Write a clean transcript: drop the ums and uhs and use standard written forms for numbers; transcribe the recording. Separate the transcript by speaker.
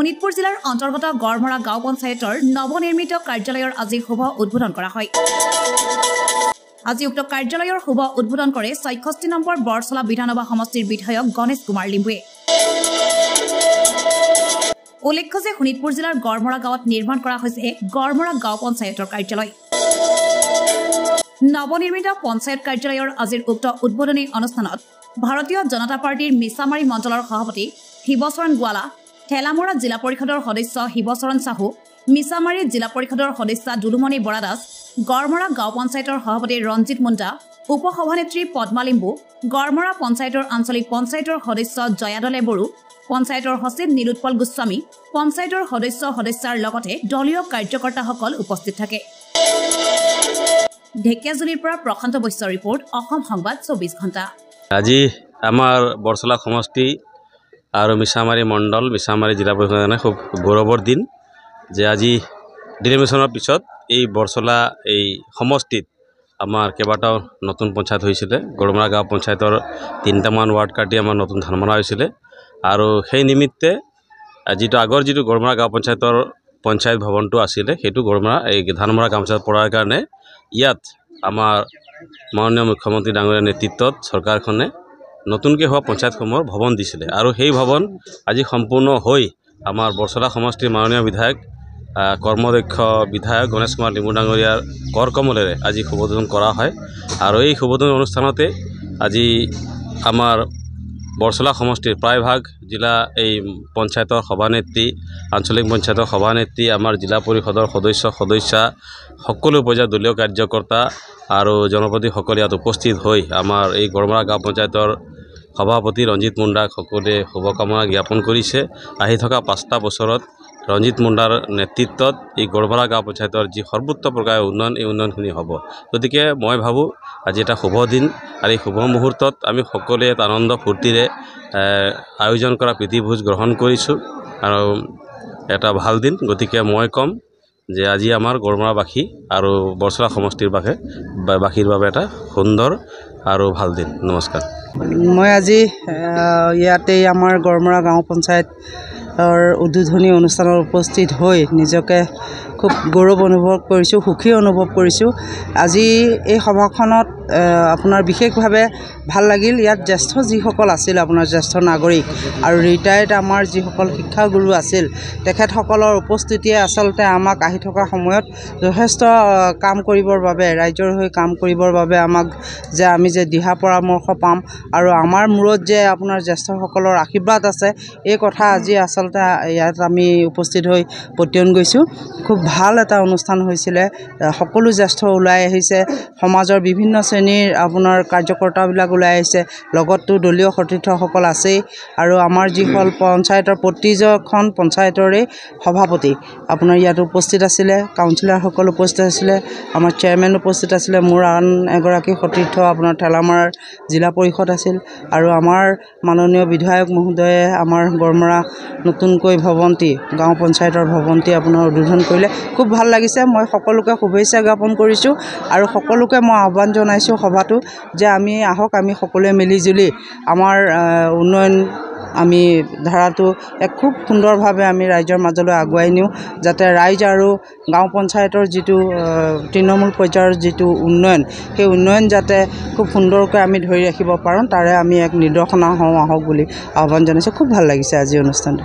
Speaker 1: শোণিতপুৰ জিলাৰ অন্তৰ্গত গড়মৰা গাঁও পঞ্চায়তৰ নৱনিৰ্মিত কাৰ্যালয়ৰ আজি শুভ উদ্বোধন কৰা হয়। আজি উক্ত কাৰ্যালয়ৰ শুভ উদ্বোধন কৰে ৬৬ নম্বৰ বৰছলা বিধানসভা সমষ্টিৰ বিধায়ক গণেশ কুমাৰ লিম্বুৱে। উল্লেখ্য যে শোণিতপুৰ জিলাৰ গড়মৰা গাঁৱত নিৰ্মাণ কৰা হৈছে গড়মৰা গাঁও পঞ্চায়তৰ কাৰ্যালয়। নৱনিৰ্মিত পঞ্চায়ত কাৰ্যালয়ৰ আজিৰ উক্ত উদ্বোধনী অনুষ্ঠানত ভাৰতীয় জনতা পাৰ্টিৰ মিছামাৰী মণ্ডলৰ সভাপতি শিৱচৰণ গোৱালা, ঠেলামৰা জিলা পৰিষদৰ সদস্য শিৱচৰণ চাহু, মিছামাৰী জিলা পৰিষদৰ সদস্য দুলুমণি বৰা দাস, গড়মৰা গাঁও পঞ্চায়তৰ সভাপতি ৰঞ্জিত মুণ্ডা, উপ সভানেত্ৰী পদ্মা লিম্বু, গড়মৰা পঞ্চায়তৰ আঞ্চলিক পঞ্চায়তৰ সদস্য জয়াদলে বড়ো, পঞ্চায়তৰ সচিব নীলোৎপল গোস্বামী, পঞ্চায়তৰ সদস্যাৰ লগতে দলীয় কাৰ্যকৰ্তাসকল উপস্থিত থাকে। ঢেকিয়াজুলিৰ পৰা প্ৰশান্ত বৈশ্যৰ ৰিপৰ্ট, অসম সংবাদ ২৪ ঘণ্টা।
Speaker 2: আজি আমাৰ বৰছলা সমষ্টি আৰু মিছামাৰী মণ্ডল, মিছামাৰী জিলা পৰিষদৰ কাৰণে খুব গৌৰৱৰ দিন যে আজি ডিলিমিশ্যনৰ পিছত এই বৰছলা এই সমষ্টিত আমাৰ কেইবাটাও নতুন পঞ্চায়ত হৈছিলে। গড়মৰা গাঁও পঞ্চায়তৰ ৩টামান ৱাৰ্ড কাটি আমাৰ নতুন ধানমৰা হৈছিলে আৰু সেই নিমিত্তে যিটো আগৰ যিটো গড়মৰা গাঁও পঞ্চায়তৰ পঞ্চায়ত ভৱনটো আছিলে সেইটো গড়মৰা এই ধানমৰা গাঁও পঞ্চায়ত পৰাৰ কাৰণে ইয়াত আমাৰ মাননীয় মুখ্যমন্ত্ৰী ডাঙৰীয়াৰ নেতৃত্বত চৰকাৰখনে নতুনকৈ হোৱা পঞ্চায়তসমূহৰ ভৱন দিছিলে আৰু সেই ভৱন আজি সম্পূৰ্ণ হৈ আমাৰ বৰছলা সমষ্টিৰ মাননীয় বিধায়ক কৰ্মদক্ষ বিধায়ক গণেশ কুমাৰ লিম্বু ডাঙৰীয়াৰ কৰ কমলেৰে আজি শুভ উদ্বোধন কৰা হয়। আৰু এই শুভ উদ্বোধন অনুষ্ঠানতে আজি আমাৰ বৰছলা সমষ্টিৰ প্ৰায়ভাগ জিলা এই পঞ্চায়তৰ সভানেত্ৰী, আঞ্চলিক পঞ্চায়তৰ সভানেত্ৰী, আমাৰ জিলা পৰিষদৰ সদস্যা সকলো পৰ্যায়ৰ দলীয় কাৰ্যকৰ্তা আৰু জনপ্ৰতিনিধিসকল ইয়াত উপস্থিত হৈ আমাৰ এই গড়মৰা গাঁও পঞ্চায়তৰ সভাপতি ৰঞ্জিত মুণ্ডাক সকলোৱে শুভকামনা জ্ঞাপন কৰিছে। আহি থকা ৫টা বছৰত ৰঞ্জিত মুণ্ডাৰ নেতৃত্বত এই গড়মৰা গাঁও পঞ্চায়তৰ যি সৰ্বোচ্চ প্ৰকাৰৰ উন্নয়ন, এই উন্নয়নখিনি হ'ব। গতিকে মই ভাবোঁ আজি এটা শুভ দিন আৰু এই শুভ মুহূৰ্তত আমি সকলোৱে এটা আনন্দ ফূৰ্তিৰে আয়োজন কৰা প্ৰীতিভোজ গ্ৰহণ কৰিছোঁ আৰু এটা ভাল দিন। গতিকে মই ক'ম যে আজি আমাৰ গড়মৰাবাসী আৰু বৰছলা সমষ্টিৰ বাসীৰ বাবে এটা সুন্দৰ আৰু ভাল দিন। নমস্কাৰ।
Speaker 3: মই আজি ইয়াতেই আমাৰ গড়মৰা গাঁও পঞ্চায়তৰ উদ্বোধনী অনুষ্ঠানত উপস্থিত হৈ নিজকে খুব গৌৰৱ অনুভৱ কৰিছোঁ, সুখী অনুভৱ কৰিছোঁ। আজি এই সভাখনত আপোনাৰ বিশেষভাৱে ভাল লাগিল। ইয়াত জ্যেষ্ঠ যিসকল আছিল, আপোনাৰ জ্যেষ্ঠ নাগৰিক আৰু ৰিটায়াৰ্ড আমাৰ যিসকল শিক্ষাগুৰু আছিল, তেখেতসকলৰ উপস্থিতিয়ে আচলতে আমাক আহি থকা সময়ত যথেষ্ট কাম কৰিবৰ বাবে, ৰাইজৰ হৈ কাম কৰিবৰ বাবে আমাক যে আমি যে দিহা পৰামৰ্শ পাম আৰু আমাৰ মূৰত যে আপোনাৰ জ্যেষ্ঠসকলৰ আশীৰ্বাদ আছে, এই কথা আজি আচলতে ইয়াত আমি উপস্থিত হৈ পতিয়ন গৈছোঁ। খুব ভাল এটা অনুষ্ঠান হৈছিলে। সকলো জ্যেষ্ঠ ওলাই আহিছে, সমাজৰ বিভিন্ন শ্ৰেণীৰ আপোনাৰ কাৰ্যকৰ্তাবিলাক ওলাই আহিছে, লগতো দলীয় সতীৰ্থসকল আছেই আৰু আমাৰ যিসকল পঞ্চায়তৰ প্ৰতিজন পঞ্চায়তৰে সভাপতি আপোনাৰ ইয়াত উপস্থিত আছিলে, কাউন্সিলৰসকল উপস্থিত আছিলে, আমাৰ চেয়াৰমেন উপস্থিত আছিলে, মোৰ আন এগৰাকী সতীৰ্থ আপোনাৰ ঠেলামৰাৰ জিলা পৰিষদ আছিল আৰু আমাৰ মাননীয় বিধায়ক মহোদয়ে আমাৰ গড়মৰা নতুনকৈ ভৱন্তি, গাঁও পঞ্চায়তৰ ভৱন্তি আপোনাৰ উদ্বোধন কৰিলে। খুব ভাল লাগিছে। মই সকলোকে শুভেচ্ছা জ্ঞাপন কৰিছোঁ আৰু সকলোকে মই আহ্বান জনাইছোঁ সভাটো যে আমি আহক, আমি সকলোৱে মিলিজুলি আমাৰ উন্নয়ন আমি ধাৰাটো এক খুব সুন্দৰভাৱে আমি ৰাইজৰ মাজলৈ আগুৱাই নিওঁ, যাতে ৰাইজ আৰু গাঁও পঞ্চায়তৰ যিটো তৃণমূল পৰ্যায়ৰ যিটো উন্নয়ন, সেই উন্নয়ন যাতে খুব সুন্দৰকৈ আমি ধৰি ৰাখিব পাৰোঁ, তাৰে আমি এক নিৰ্দেশনা হওঁ আহক বুলি আহ্বান জনাইছোঁ। খুব ভাল লাগিছে আজি অনুষ্ঠানটো।